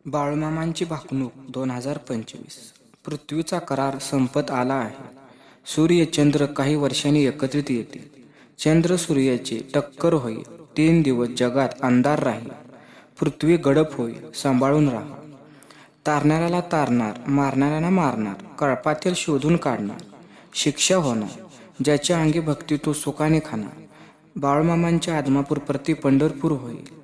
बाळूमामांची भाकणूक 2025. पृथ्वीचा करार संपत आला आहे. सूर्य चंद्र काही वर्षांनी एकत्रित येतील. चंद्र सूर्याची टक्कर होईल. 3 दिवस जगात अंधार राहील. पृथ्वी गडप होईल. सांभाळून राहा. तारणाऱ्याला तारणार, मारणाऱ्याला मारणार, कळपातील शोधून काढणार. शिक्षा होणार. ज्याच्या अंगी भक्ती तो सुखाने खाणार. बाळूमामांच्या आदमापूर प्रति पंढरपूर होईल.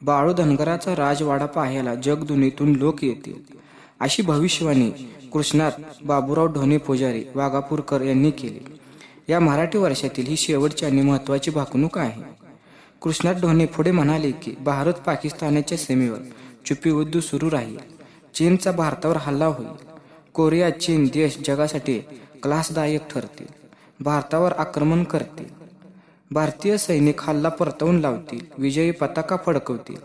बाळू धनगराचा राजवाडा पाहायला जगदुनीतून लोक येतील, अशी भविष्यवाणी कृष्णात बाबूराव ढोणे पुजारी वाघापूरकर यांनी केली. या मराठी वर्षातील ही शेवटची आणि महत्त्वाची भाकणूक आहे. कृष्णात ढोणे पुढे म्हणाले की भारत पाकिस्तानाच्या सीमेवर छुपी सुरू राहील. चीनचा भारतावर हल्ला होईल. कोरिया चीन देश जगासाठी त्रासदायक ठरतील. भारतावर आक्रमण करतील. भारतीय सैनिक हल्ला परतवून लावतील. विजयी पताका फडकवतील.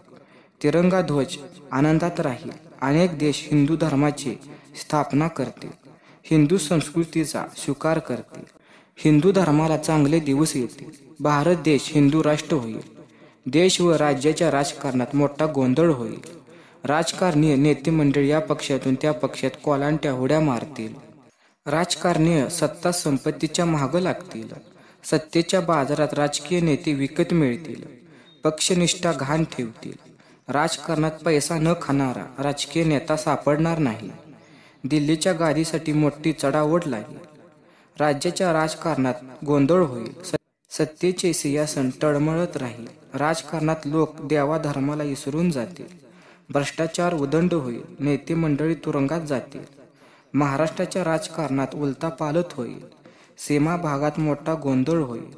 तिरंगा ध्वज आनंदात राहील. अनेक देश हिंदू धर्माची स्थापना करतील. हिंदू संस्कृतीचा स्वीकार करतील. हिंदू धर्माला चांगले दिवस येतील. भारत देश हिंदू राष्ट्र होईल. देश व राज्याच्या राजकारणात मोठा गोंधळ होईल. राजकारणीय नेते मंडळी या पक्षातून त्या पक्षात कोलांट्या उड्या मारतील. राजकारणीय सत्ता संपत्तीच्या मागं लागतील. सत्तेच्या बाजारात राजकीय नेते विकत मिळतील. पक्षनिष्ठा घाण ठेवतील. राजकारणात पैसा न खाणारा राजकीय नेता सापडणार नाही. दिल्लीच्या गादीसाठी मोठी चढाओढ लागेल. राज्याच्या राजकारणात गोंधळ होईल. सत्तेचे सिंहासन तळमळत राहील. राजकारणात लोक देवाधर्माला विसरून जातील. भ्रष्टाचार उदंड होईल. नेते मंडळी तुरुंगात जातील. महाराष्ट्राच्या राजकारणात उलथापालथ होईल. सीमा भागात मोठा गोंधळ होईल.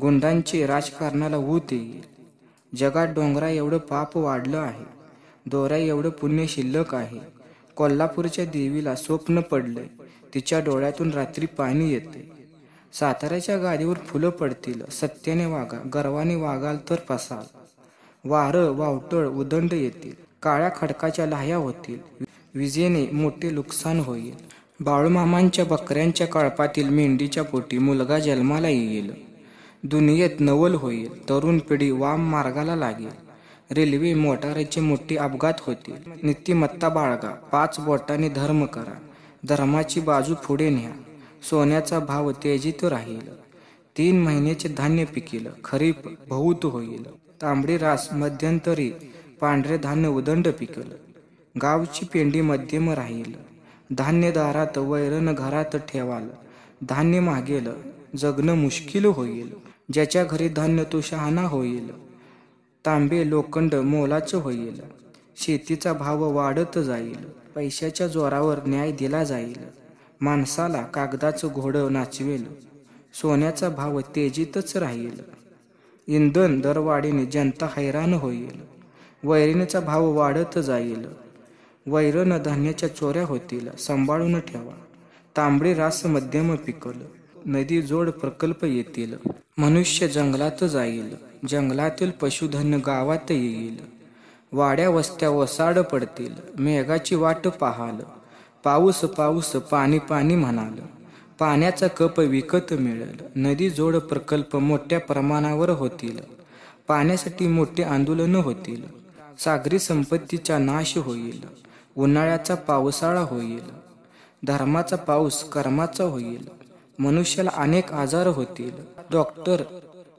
गुंडांची राजकारणाला ऊत येईल. जगात डोंगरा एवढं पाप वाढलं आहे. दोऱ्या एवढं पुण्य शिल्लक आहे. कोल्हापूरच्या देवीला स्वप्न पडलंय. तिच्या डोळ्यातून रात्री पाणी येते. साताऱ्याच्या गादीवर फुलं पडतील. सत्याने वागा, गर्वाने वागाल तर फसाल. वारं वावटळ उदंड येतील. काळ्या खडकाच्या लाह्या होतील. विजेने मोठे नुकसान होईल. बाळूमामांच्या बकऱ्यांच्या कळपातील मेंढीच्या पोटी मुलगा जन्माला येईल. दुनियेत नवल होईल. तरुण पिढी वाम मार्गाला लागेल. रेल्वे मोटारीचे मोठे अपघात होतील. नीतिमत्ता बाळगा. 5 बोटांनी धर्म करा. धर्माची बाजू पुढे न्या. सोन्याचा भाव तेजीत राहील. 3 महिन्याचे धान्य पिकेल. खरीप बहुत होईल. तांबडी रास मध्यंतरी पांढरे धान्य उदंड पिकेल. गावची पेंडी मध्यम राहील. धान्य दारात वैरण घरात ठेवाल. धान्य मागेल. जगणं मुश्किल होईल. ज्याच्या घरी धान्य तो शहाणा होईल. तांबे लोखंड मोलाचं होईल. शेतीचा भाव वाढत जाईल. पैशाच्या जोरावर न्याय दिला जाईल. माणसाला कागदाचं घोडं नाचवेल. सोन्याचा भाव तेजीतच राहील. इंधन दरवाढीने जनता हैराण होईल. वैरणीचा भाव वाढत जाईल. वैरण धान्याच्या चोऱ्या होतील. सांभाळून ठेवा. तांबडी रास मध्यम पिकल. नदी जोड प्रकल्प येतील. मनुष्य जंगलात जाईल. जंगलातील पशुधन गावात येईल. वाड्या वस्त्या ओसाड पडतील. मेघाची वाट पाहाल. पाऊस पाऊस पाणी पाणी म्हणाल. पाण्याचा कप विकत मिळेल. नदी जोड प्रकल्प मोठ्या प्रमाणावर होतील. पाण्यासाठी मोठे आंदोलन होतील. सागरी संपत्तीचा नाश होईल. उन्हाळ्याचा पावसाळा होईल. धर्माचा पाऊस कर्माचा होईल. मनुष्याला अनेक आजार होतील. डॉक्टर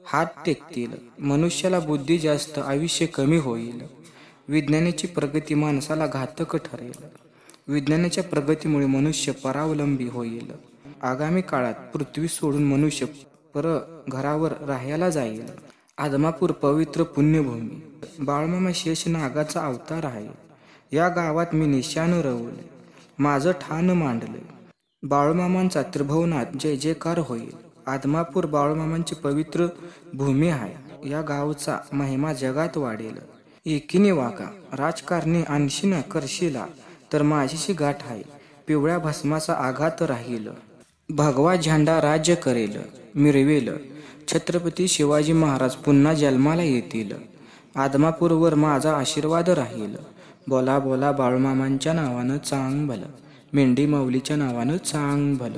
हात टेकतील. मनुष्याला बुद्धी जास्त, आयुष्य कमी होईल. विज्ञानाची प्रगती माणसाला घातक ठरेल. विज्ञानाच्या प्रगतीमुळे मनुष्य परावलंबी होईल. आगामी काळात पृथ्वी सोडून मनुष्य परघरावर राहायला जाईल. आदमापूर पवित्र पुण्यभूमी. बाळूमामा शेष नागाचा अवतार आहे. या गावात मी निशाण रवले. माझं ठाण मांडले. बाळूमामांचा त्रिभुवनात जय जयकार होईल. आदमापूर बाळूमामांची पवित्र भूमी आहे. या गावचा महिमा जगात वाढेल. एकीने वागा. राजकारणी आणशीन करशीला तर माझीशी गाठ आहे. पिवळ्या भस्माचा आघात राहील. भगवा झेंडा राज्य करेल, मिरवेल. छत्रपती शिवाजी महाराज पुन्हा जन्माला येतील. आदमापूरवर माझा आशीर्वाद राहील. बोला बोला बाळूमामांच्या नावानं चांग भलं. मेंढी माऊलीच्या नावानं चांग भलं.